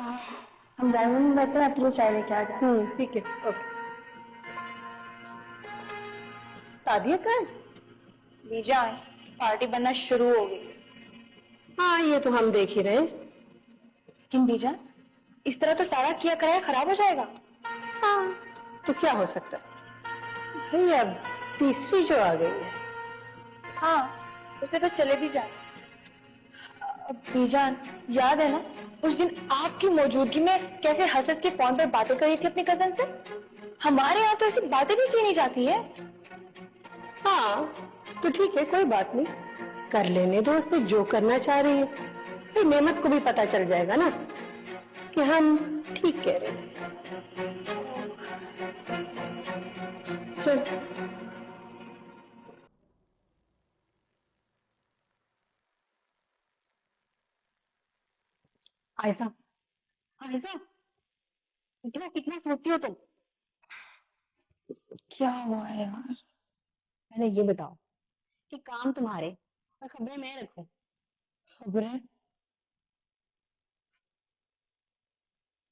हम drawing room में बैठे हैं, आपके लिए चाय लेके आ जाए। ठीक है, ओके। सादिया का है? बीजा, पार्टी बनना शुरू हो गई। हाँ, ये तो हम देख ही रहे हैं। लेकिन बीजा, इस तरह तो सारा किया कराया खराब हो जाएगा। हाँ, तो क्या हो सकता है भाई, अब तीसरी जो आ गई है। हाँ, उसे तो चले भी जाए। अब बीजान, याद है ना उस दिन आपकी मौजूदगी में कैसे हंस हंस के फोन पर बातें करी थी अपने कजन से? हमारे यहाँ तो ऐसी बातें भी की नहीं जाती है। हाँ, तो ठीक है, कोई बात नहीं, कर लेने दो उसे जो करना चाह रही है। फिर नेमत को भी पता चल जाएगा ना कि हम ठीक कह रहे थे। चल। आयजा, आयजा, इतना कितना सोचती हो तुम? क्या हुआ है यार? पहले ये बताओ कि काम तुम्हारे और खबरें मैं रखूं। खबरें?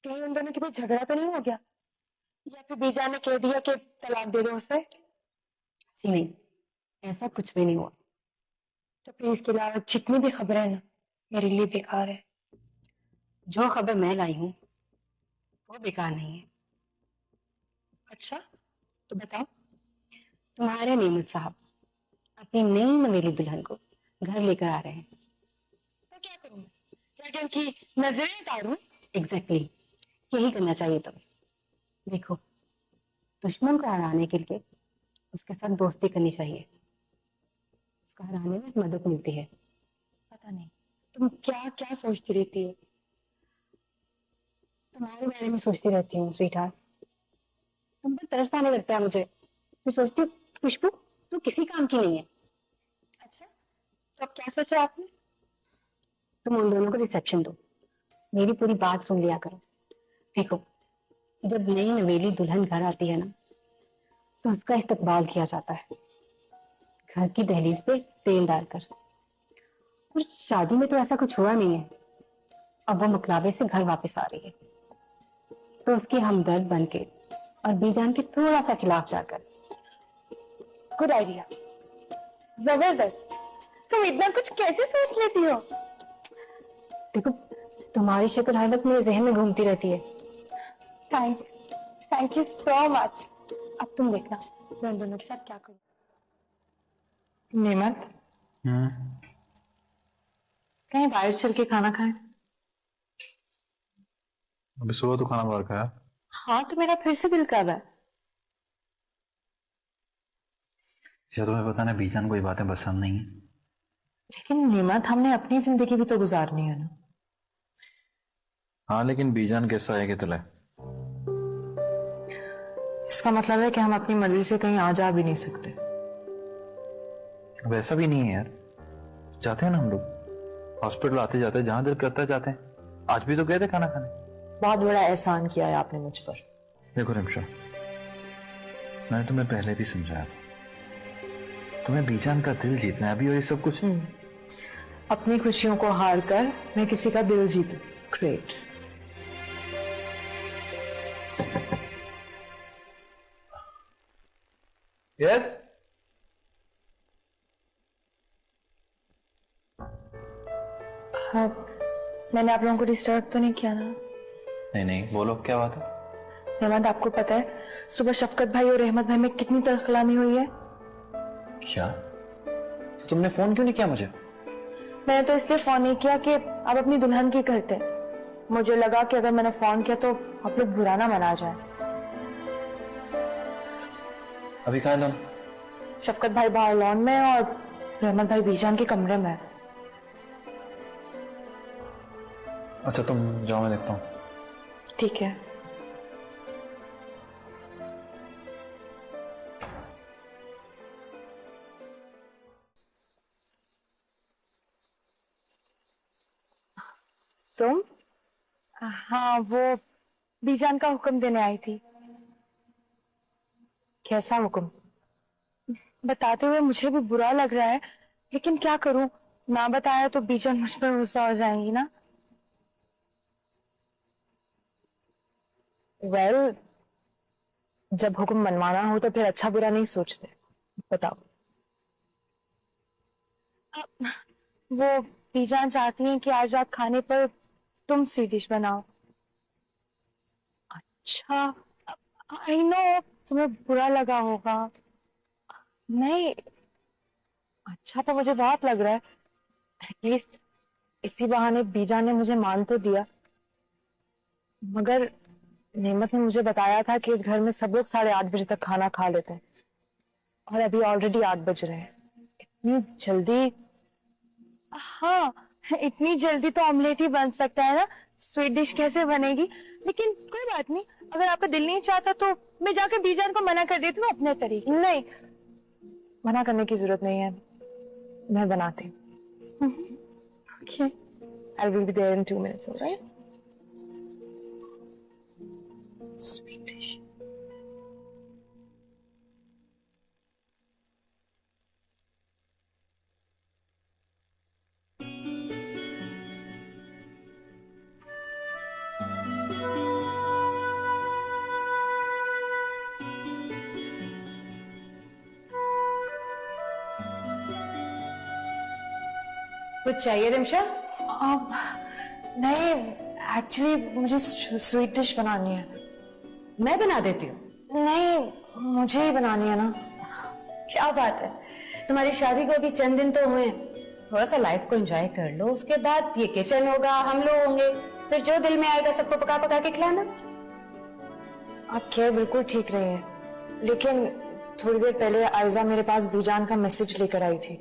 कहीं उन दोनों के बीच झगड़ा तो नहीं हो गया? या फिर बीजा ने कह दिया कि तलाक दे दो उसे? नहीं, ऐसा कुछ भी नहीं हुआ। तो फिर इसके अलावा जितनी भी खबरें हैं ना, मेरे लिए बेकार है। जो खबर मैं लाई हूँ वो बेकार नहीं है। अच्छा, तो बताओ। तुम्हारे नेमत साहब अपनी नई नवेली दुल्हन को घर लेकर आ रहे हैं। तो क्या करूं मैं? क्या उनकी नजरें उतारूं? एग्जैक्टली, यही करना चाहिए तुम्हें। देखो, दुश्मन को हराने के लिए उसके साथ दोस्ती करनी चाहिए। उसको हराने में मदद मिलती है। पता नहीं तुम क्या क्या सोचती रहती हो। तुम्हारे बारे में सोचती रहती हूँ स्वीट हार्ट। तुम पर तरस आने लगता है मुझे। मैं सोचती हूँ खुशबू तू किसी काम की नहीं है। अच्छा, तो अब क्या सोचा आपने? तुम उन दोनों को रिसेप्शन दो, मेरी पूरी बात सुन लिया करो। देखो, जब नई नवेली दुल्हन घर आती है ना, तो उसका इस्तकबाल किया जाता है घर की दहलीज पे तेल डालकर। और शादी में तो ऐसा कुछ हुआ नहीं है। अब वो मुकलाबे से घर वापस आ रही है, तो उसकी हमदर्द बन के और बीजान के थोड़ा सा खिलाफ जाकर। गुड आइडिया, जबरदस्त। तुम इतना कुछ कैसे सोच लेती हो? देखो, तुम्हारी शक्ल हर वक्त मेरे जहन में घूमती रहती है। Thank you so much. अब तुम देखना मैं उन दोनों के साथ क्या करूं। नेमत, कहीं बाहर चल के खाना खाएं? अभी सुबह तो खाना बाहर खाया। हाँ, तो मेरा फिर से दिल कर रहा है। या तुम्हें पता ना, बीजान को ये बातें पसंद नहीं है। लेकिन नेमत, हमने अपनी जिंदगी भी तो गुजारनी है ना। हाँ, लेकिन बीजान कैसा है कि तले। इसका मतलब है कि हम अपनी मर्जी से कहीं आ जा भी नहीं सकते। वैसा भी नहीं है यार, जाते हैं ना हम लोग हॉस्पिटल, आते जाते जहां दिल करता है जाते हैं। आज भी तो गए थे खाना खाने। बहुत बड़ा एहसान किया है आपने मुझ पर। देखो रिमशा, मैंने तुम्हें पहले भी समझाया था, तुम्हें बीजान का दिल जीतना है अभी, और ये सब कुछ। अपनी खुशियों को हार कर मैं किसी का दिल जीतूं, ग्रेट। यस। हाँ, मैंने आप लोगों को डिस्टर्ब तो नहीं किया ना? नहीं नहीं, बोलो क्या बात है। रहमत, आपको पता है सुबह शफकत भाई और रहमत भाई में कितनी तलखलामी हुई है? क्या? तो तुमने फोन क्यों नहीं किया मुझे? मैंने तो इसलिए फोन नहीं किया कि आप अपनी दुल्हन की करते। मुझे लगा कि अगर मैंने फोन किया तो आप लोग बुरा ना मना जाए। अभी कहाँ है तुम? शफकत भाई बाहर लॉन में और रहमत भाई बीजान के कमरे में। अच्छा, तुम जाओ, मैं देखता हूँ। ठीक है। तुम? हाँ, वो बीजान का हुक्म देने आई थी। कैसा हुक्म? बताते हुए मुझे भी बुरा लग रहा है, लेकिन क्या करूं, ना बताया तो बीजान मुझ पर गुस्सा हो जाएंगी ना। वेल, जब हुक्म मनवाना हो तो फिर अच्छा बुरा नहीं सोचते। बताओ। वो बीजान चाहती हैं कि आज रात खाने पर तुम स्वीट डिश बनाओ। अच्छा, आई नो तुम्हें बुरा लगा होगा। नहीं, अच्छा तो मुझे बहुत लग रहा है। एटलीस्ट इसी बहाने बीजान ने मुझे मान तो दिया। मगर नेमत ने मुझे बताया था कि इस घर में सब लोग 8:30 बजे तक खाना खा लेते हैं और अभी ऑलरेडी 8 बज रहे हैं। इतनी जल्दी? हाँ, इतनी जल्दी तो ऑमलेट ही बन सकता है ना, स्वीट डिश कैसे बनेगी? लेकिन कोई बात नहीं, अगर आपका दिल नहीं चाहता तो मैं जाकर बीजान को मना कर देती हूँ अपने तरीके। नहीं, मना करने की जरूरत नहीं है, मैं बनाती हूँ। Okay, I will be there in 2 minutes, all right? Sweet dish. कुछ चाहिए रिमशा? नहीं, एक्चुअली मुझे स्वीट डिश बनानी है। मैं बना देती हूँ। नहीं, मुझे ही बनानी है ना। क्या बात है, तुम्हारी शादी को अभी चंद दिन तो हुए हैं, थोड़ा सा लाइफ को एंजॉय कर लो, उसके बाद ये किचन होगा, हम लोग होंगे, फिर जो दिल में आएगा सबको पका पका के खिलाना। आप कह बिल्कुल ठीक रही हैं, लेकिन थोड़ी देर पहले आयजा मेरे पास बीजान का मैसेज लेकर आई थी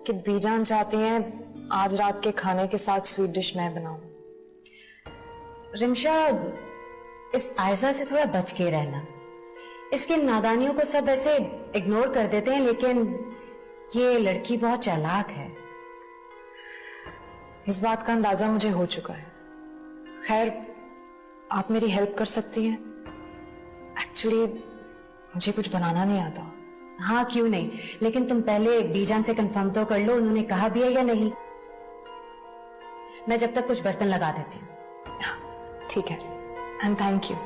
कि बीजान चाहती हैं आज रात के खाने के साथ स्वीट डिश मैं बनाऊं। रिमशा, इस आयजा से थोड़ा बच के रहना। इसकी नादानियों को सब ऐसे इग्नोर कर देते हैं, लेकिन ये लड़की बहुत चालाक है। इस बात का अंदाजा मुझे हो चुका है। खैर, आप मेरी हेल्प कर सकती हैं? एक्चुअली मुझे कुछ बनाना नहीं आता। हाँ, क्यों नहीं, लेकिन तुम पहले बीजान से कंफर्म तो कर लो उन्होंने कहा भी है या नहीं। मैं जब तक कुछ बर्तन लगा देती हूँ। ठीक है, एंड थैंक यू।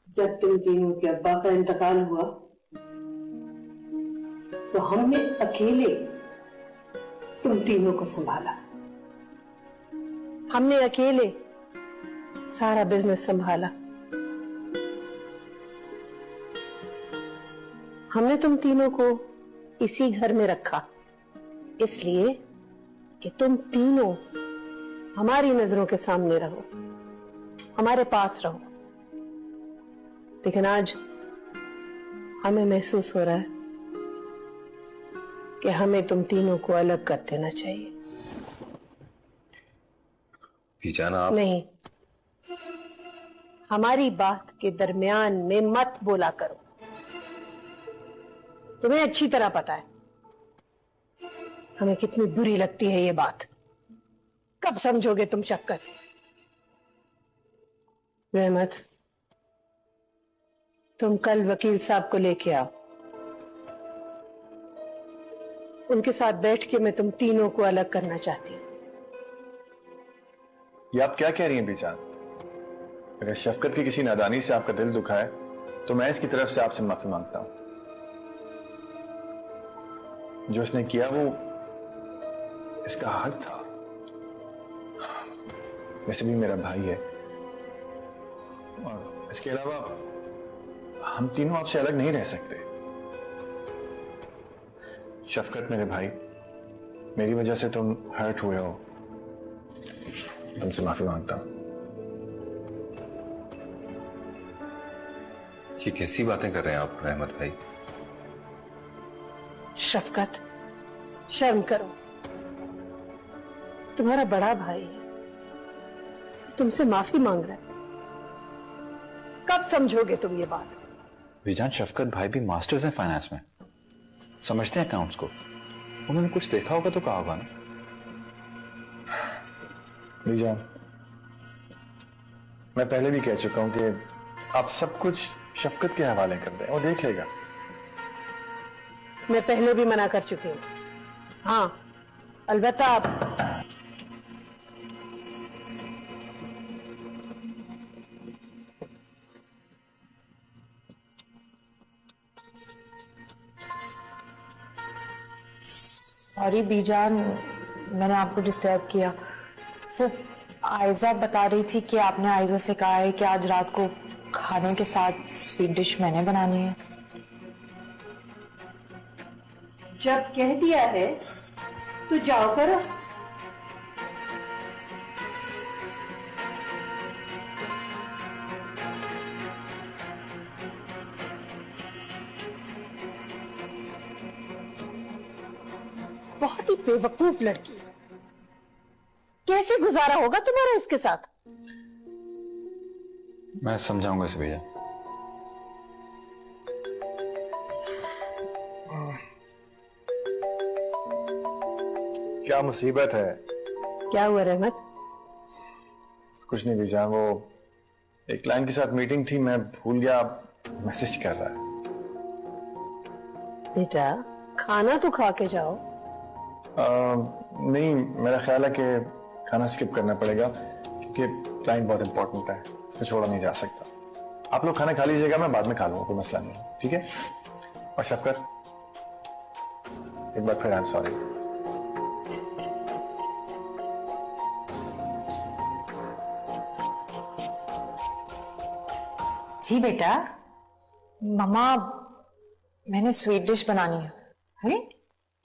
जब तुम तीनों के अब्बा का इंतकाल हुआ तो हमने अकेले तुम तीनों को संभाला। हमने अकेले सारा बिजनेस संभाला। हमने तुम तीनों को इसी घर में रखा इसलिए कि तुम तीनों हमारी नजरों के सामने रहो, हमारे पास रहो। लेकिन आज हमें महसूस हो रहा है कि हमें तुम तीनों को अलग कर देना चाहिए। आप नहीं, हमारी बात के दरमियान में मत बोला करो। तुम्हें अच्छी तरह पता है हमें कितनी बुरी लगती है ये बात। कब समझोगे तुम शक्कर? रहमत, तुम कल वकील साहब को लेके आओ। उनके साथ बैठ के मैं तुम तीनों को अलग करना चाहती हूँ। ये आप क्या कह रही हैं बीजान? अगर शफकत की किसी नादानी से आपका दिल दुखा है तो मैं इसकी तरफ से आपसे माफी मांगता हूं। जो उसने किया वो इसका हक था। वैसे भी मेरा भाई है और इसके अलावा हम तीनों आपसे अलग नहीं रह सकते। शफकत मेरे भाई, मेरी वजह से तुम हर्ट हुए हो, तुमसे माफी मांगता हूं। ये कैसी बातें कर रहे हैं आप रहमत भाई? शफकत, शर्म करो। तुम्हारा बड़ा भाई है, तुमसे माफी मांग रहा है। कब समझोगे तुम ये बात? बीजान, शफकत भाई भी मास्टर्स हैं फाइनेंस में, समझते हैं अकाउंट्स को। उन्होंने कुछ देखा होगा तो कहा होगा ना। बीजान, मैं पहले भी कह चुका हूं कि आप सब कुछ शफकत के हवाले कर दें, वो देख लेगा। मैं पहले भी मना कर चुकी हूँ। हाँ, अलबत्ता आप सॉरी बीजान, मैंने आपको डिस्टर्ब किया। वो आयजा बता रही थी कि आपने आयजा से कहा है कि आज रात को खाने के साथ स्वीट डिश मैंने बनानी है। जब कह दिया है तो जाओ करो। बहुत ही बेवकूफ लड़की है। कैसे गुजारा होगा तुम्हारा इसके साथ? मैं समझाऊंगा इसे भैया। क्या मुसीबत है? क्या हुआ रहमत? कुछ नहीं बीजान, वो एक क्लाइंट के साथ मीटिंग थी, मैं भूल गया, मैसेज कर रहा है। बेटा खाना तो खा के जाओ। नहीं, मेरा ख्याल है कि खाना स्किप करना पड़ेगा क्योंकि क्लाइंट बहुत इंपॉर्टेंट है, इसको छोड़ा नहीं जा सकता। आप लोग खाना खा लीजिएगा, मैं बाद में खा लूंगा, कोई मसला नहीं, ठीक है? और शफकत, एक बार फिर आई एम सॉरी। जी बेटा। मम्मा, मैंने स्वीट डिश बनानी है। अरे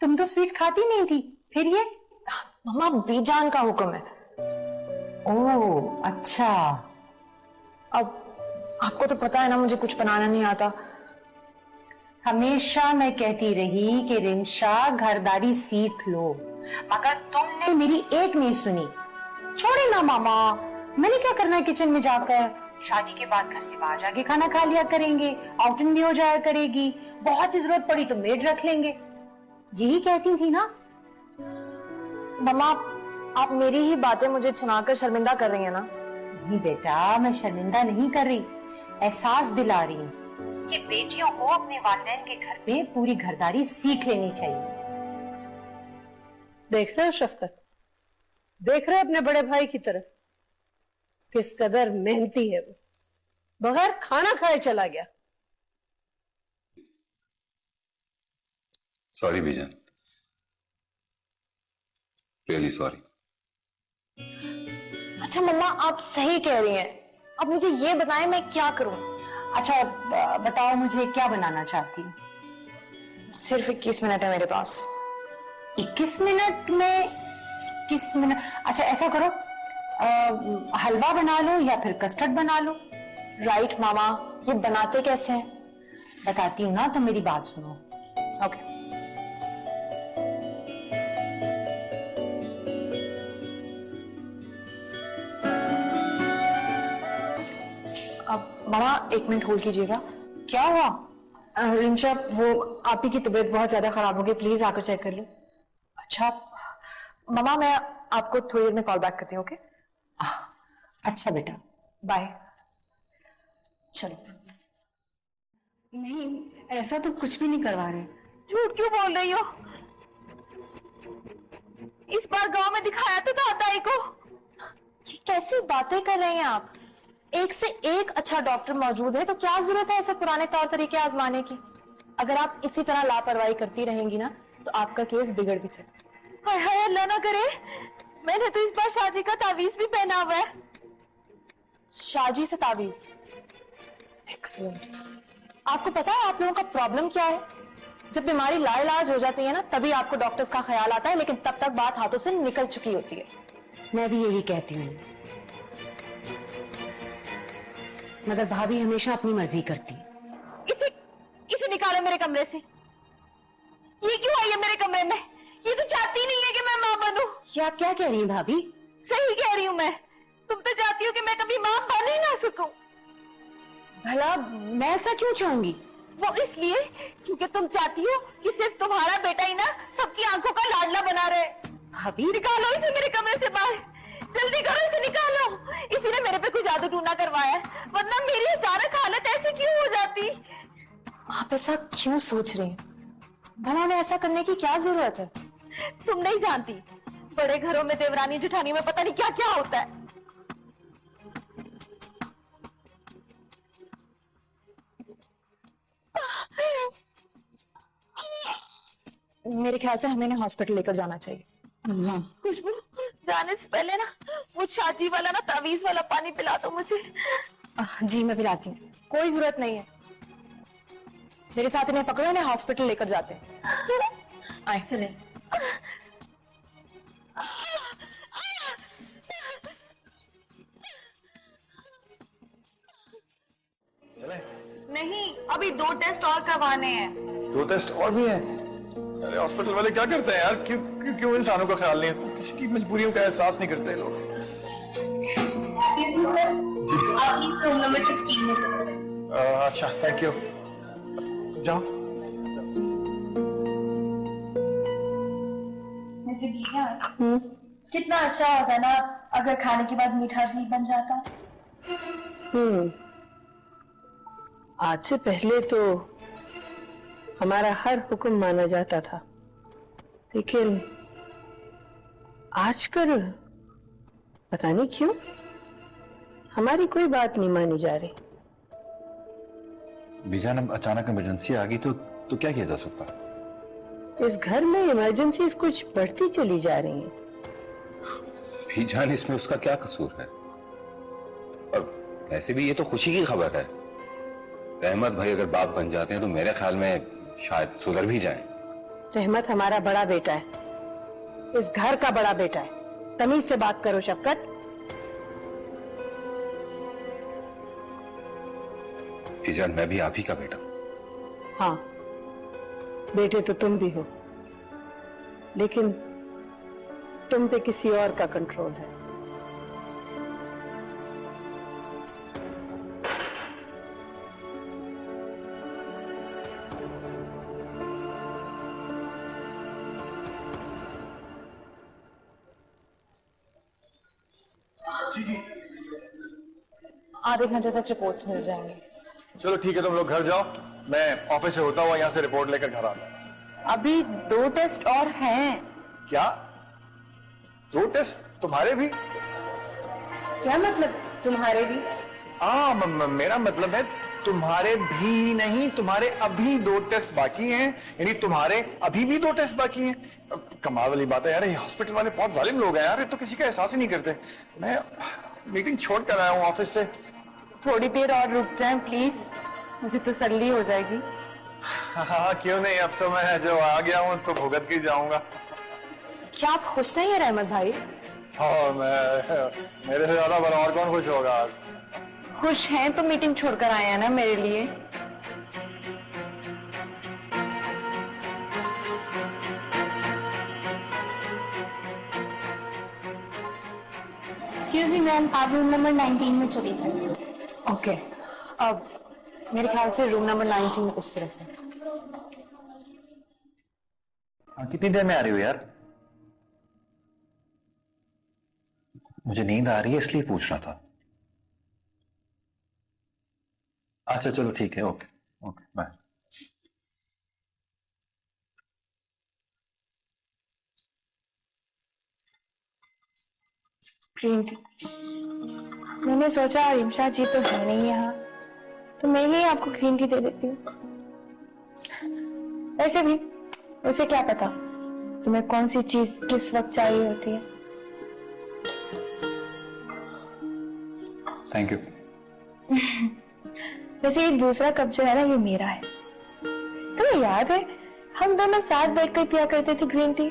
तुम तो स्वीट खाती नहीं थी, फिर ये? मम्मा, बीजान का हुक्म है। ओह अच्छा। अब आपको तो पता है ना, मुझे कुछ बनाना नहीं आता। हमेशा मैं कहती रही कि रिमशा घरदारी सीख लो, मगर तुमने मेरी एक नहीं सुनी। छोड़े ना मामा, मैंने क्या करना है किचन में जाकर? शादी के बाद घर से बाहर जाके खाना खा लिया करेंगे, आउटिंग भी हो जाया करेगी, बहुत ही जरूरत पड़ी तो मेड रख लेंगे। यही कहती थी ना? मम्मा, आप मेरी ही बातें मुझे सुनाकर शर्मिंदा कर रही हैं ना? नहीं बेटा, मैं शर्मिंदा नहीं कर रही, एहसास दिला रही हूँ कि बेटियों को अपने वालिदैन के घर में पूरी घरदारी सीख लेनी चाहिए। देख रहे हो शफकत, देख रहे हो अपने बड़े भाई की तरफ, किस कदर मेहनती है वो, बगैर खाना खाए चला गया। सॉरी बीजान, रियली सॉरी। अच्छा मम्मा, आप सही कह रही हैं। अब मुझे ये बताएं मैं क्या करूं? अच्छा बताओ, मुझे क्या बनाना चाहती हूँ? सिर्फ 21 मिनट है मेरे पास। 21 मिनट में? 21 मिनट? अच्छा ऐसा करो, हलवा बना लो या फिर कस्टर्ड बना लो। राइट मामा, ये बनाते कैसे हैं? बताती हूँ ना, तो मेरी बात सुनो। ओके। अब मामा 1 मिनट होल्ड कीजिएगा। क्या हुआ? रिमशा, वो आप ही की तबीयत बहुत ज्यादा खराब हो गई, प्लीज आकर चेक कर लो। अच्छा मामा, मैं आपको थोड़ी देर में कॉल बैक करती हूँ। ओके? अच्छा बेटा, बाय। चलो। नहीं, ऐसा तो कुछ भी नहीं करवा रहे। झूठ क्यों बोल रही हो? इस बार गांव में दिखाया तो था ताई को। ये कैसी बातें कर रही हैं आप? एक से एक अच्छा डॉक्टर मौजूद है, तो क्या जरूरत है ऐसे पुराने तौर तरीके आजमाने की? अगर आप इसी तरह लापरवाही करती रहेंगी ना, तो आपका केस बिगड़ भी सकता है। हाय अल्लाह ना करे, मैंने तो इस बार शादी का तावीज भी पहना हुआ है। शादी से तावीज? एक्सीलेंट। आपको पता है आप लोगों का प्रॉब्लम क्या है? जब बीमारी लाइलाज हो जाती है ना, तभी आपको डॉक्टर्स का ख्याल आता है, लेकिन तब तक बात हाथों से निकल चुकी होती है। मैं भी यही कहती हूँ, मगर भाभी हमेशा अपनी मर्जी करती। इसे निकालो मेरे कमरे से। ये क्यों आई है मेरे कमरे में? ये तो चाहती नहीं है कि मैं मां बनूं। ये आप क्या कह रही हैं भाभी? सही कह रही हूँ मैं। तुम तो चाहती हो कि मैं कभी मां बन ही ना सकूं। भला मैं ऐसा क्यों चाहूंगी? वो इसलिए क्योंकि तुम चाहती हो कि सिर्फ तुम्हारा बेटा ही ना सबकी आंखों का लाडला बना रहे। भाभी, निकालो इसे मेरे कमरे से बाहर। जल्दी करो, इसे निकालो। इसी ने मेरे पे कोई जादू टूना करवाया है, वरना मेरी अचानक हालत ऐसी क्यों हो जाती। आप ऐसा क्यों सोच रही हैं? भला उन्हें ऐसा करने की क्या जरूरत है? तुम नहीं जानती, बड़े घरों में देवरानी जेठानी में पता नहीं क्या क्या होता है। मेरे ख्याल से हमें ना हॉस्पिटल लेकर जाना चाहिए। खुशबू, जाने से पहले ना वो छाजी वाला ना तावीज वाला पानी पिला दो मुझे। जी मैं पिलाती हूँ, कोई जरूरत नहीं है। मेरे साथ इन्हें पकड़ो, इन्हें हॉस्पिटल लेकर जाते हैं। आए चले। चले? नहीं, अभी 2 टेस्ट और करवाने हैं। 2 टेस्ट और भी हैं। अरे हॉस्पिटल वाले क्या करते हैं यार? क्यों क्यों क्यों इंसानों का ख्याल नहीं, किसी की मजबूरियों का एहसास नहीं करते लोग। जी आप प्लीज रूम नंबर 16 में चले। अच्छा थैंक यू, जाओ। वैसे भैया, कितना अच्छा होता ना अगर खाने के बाद मीठा भी बन जाता। आज से पहले तो हमारा हर हुक्म माना जाता था, लेकिन आजकल पता नहीं क्यों हमारी कोई बात नहीं मानी जा रही। बीजान अब अचानक इमरजेंसी आ गई तो क्या किया जा सकता? इस घर में इमरजेंसीज कुछ बढ़ती चली जा रही हैं। बीजान इसमें उसका क्या कसूर है? और वैसे भी ये तो खुशी की खबर है। रहमत भाई अगर बाप बन जाते हैं तो मेरे ख्याल में शायद सुधर भी जाएं। रहमत हमारा बड़ा बेटा है, इस घर का बड़ा बेटा है। तमीज से बात करो शफकत। बीजान मैं भी आप ही का बेटा हूं। हाँ, बेटे तो तुम भी हो, लेकिन तुम पे किसी और का कंट्रोल है। आधे घंटे तक रिपोर्ट्स मिल जाएंगे। चलो ठीक है, तुम लोग घर जाओ, मैं ऑफिस से होता हुआ यहाँ से रिपोर्ट लेकर घर आता हूँ। अभी 2 टेस्ट और हैं। क्या 2 टेस्ट तुम्हारे भी? क्या मतलब तुम्हारे भी? हाँ मेरा मतलब है तुम्हारे भी नहीं, तुम्हारे अभी 2 टेस्ट बाकी हैं, यानी तुम्हारे अभी भी 2 टेस्ट बाकी हैं। कमाल वाली बात है यार, ये हॉस्पिटल वाले बहुत जालिम लोग हैं यार, ये तो किसी का एहसास ही नहीं करते। मैं मीटिंग छोड़ कर आया हूँ ऑफिस से। थोड़ी देर और रुक जाएं प्लीज, मुझे तसल्ली हो जाएगी। हाँ क्यों नहीं, अब तो मैं जो आ गया हूँ तो भुगत के जाऊंगा। क्या आप खुश नहीं है रहमत भाई? हाँ मेरे से ज्यादा बड़ा और कौन खुश होगा आज? खुश हैं तो मीटिंग छोड़कर आए हैं ना मेरे लिए। एक्सक्यूज मी मैम, आप रूम नंबर 19 में चली जाइए। ओके, अब मेरे ख्याल से रूम नंबर 19 में उस तरफ है। कितनी देर में आ रही हो यार? मुझे नींद आ रही है इसलिए पूछ रहा था। अच्छा चलो ठीक है, okay okay bye. Green tea. मैंने सोचा रिमशा जी तो है नहीं यहाँ, तो मैं ही आपको ग्रीन टी दे देती हूँ। वैसे भी उसे क्या पता तुम्हें कौन सी चीज किस वक्त चाहिए होती है। Thank you. वैसे ये दूसरा कप जो है ना, ये मेरा है। तुम्हें याद है हम दोनों साथ बैठकर पिया करते थे ग्रीन टी?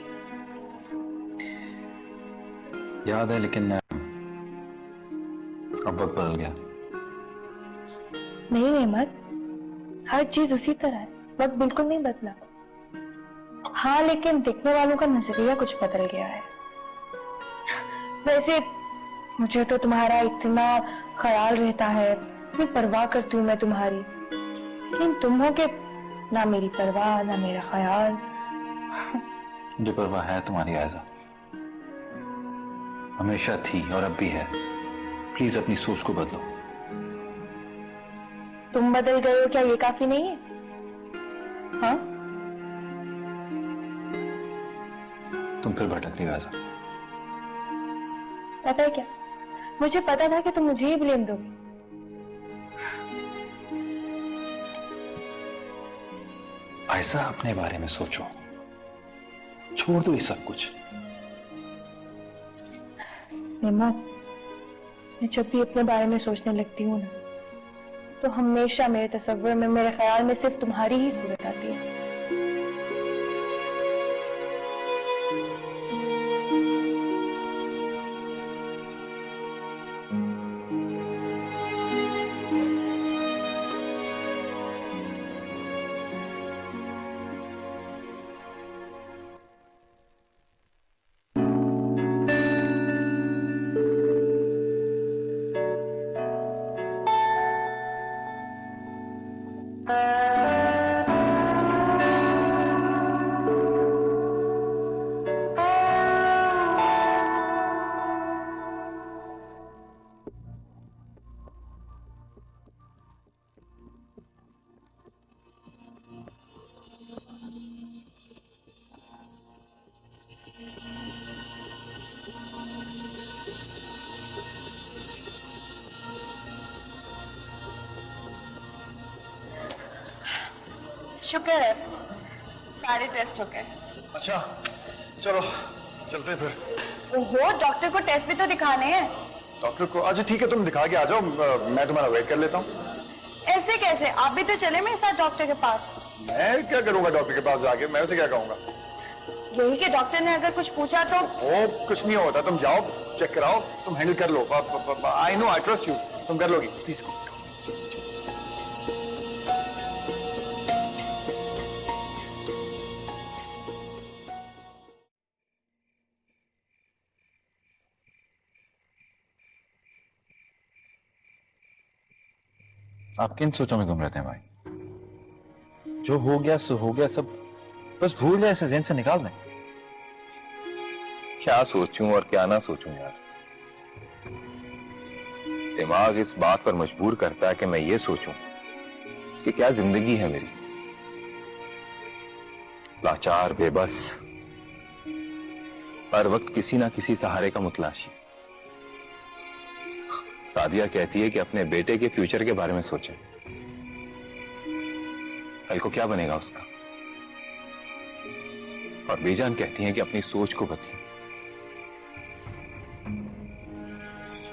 याद है, लेकिन अब वक्त बदल गया। नहीं रहमत, हर चीज उसी तरह है, वक्त बिल्कुल नहीं बदला। हाँ लेकिन देखने वालों का नजरिया कुछ बदल गया है। वैसे मुझे तो तुम्हारा इतना ख्याल रहता है, इतनी परवाह करती हूँ मैं तुम्हारी, लेकिन तुम हो के ना मेरी परवाह ना मेरा ख्याल। मुझे परवाह है तुम्हारी आयजा, हमेशा थी और अब भी है। प्लीज अपनी सोच को बदलो। तुम बदल गए हो क्या ये काफी नहीं है? हाँ, तुम फिर भटक रही हो आजा। पता है क्या, मुझे पता था कि तुम मुझे ही ब्लेम दोगे। ऐसा अपने बारे में सोचो, छोड़ दो ये सब कुछ। निम्मा, मैं जब भी अपने बारे में सोचने लगती हूँ ना, तो हमेशा मेरे तस्वीर में, मेरे ख्याल में सिर्फ तुम्हारी ही सूरत आती है। शुक्र है, सारे टेस्ट हो गए। अच्छा चलो चलते हैं फिर। ओहो, डॉक्टर को टेस्ट भी तो दिखाने हैं। डॉक्टर को? अच्छा ठीक है, तुम दिखा के आ जाओ, मैं तुम्हारा वेट कर लेता हूँ। ऐसे कैसे? आप भी तो चले मेरे साथ डॉक्टर के पास। मैं क्या करूंगा डॉक्टर के पास जाके? मैं उसे क्या कहूंगा? यही कि डॉक्टर ने अगर कुछ पूछा तो। ओ, कुछ नहीं होता, तुम जाओ चेक कराओ, तुम हैंडल कर लो। I know, I trust you, तुम कर लोगी। प्लीज आप किन सोचों में घूम रहते हैं भाई? जो हो गया सो हो गया, सब बस भूल जाए, इसे ज़हन से निकाल दें। क्या सोचूं और क्या ना सोचूं यार। दिमाग इस बात पर मजबूर करता है कि मैं ये सोचूं कि क्या जिंदगी है मेरी, लाचार, बेबस, हर वक्त किसी ना किसी सहारे का मुतलाशी। सादिया कहती है कि अपने बेटे के फ्यूचर के बारे में सोचे, कल को क्या बनेगा उसका। और बीजान कहती है कि अपनी सोच को बदले।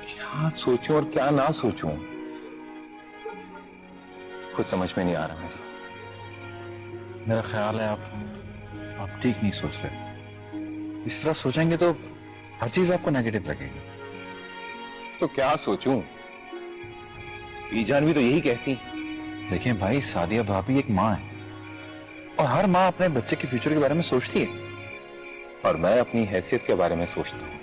क्या सोचूं और क्या ना सोचूं, कुछ समझ में नहीं आ रहा मेरी। मेरा ख्याल है आप ठीक नहीं सोच रहे। इस तरह सोचेंगे तो हर चीज आपको नेगेटिव लगेगी। तो क्या सोचूं? बीजान भी तो यही कहती। देखें भाई, सादिया भाभी एक माँ है और हर माँ अपने बच्चे के फ्यूचर के बारे में सोचती है। और मैं अपनी हैसियत के बारे में सोचता हूं।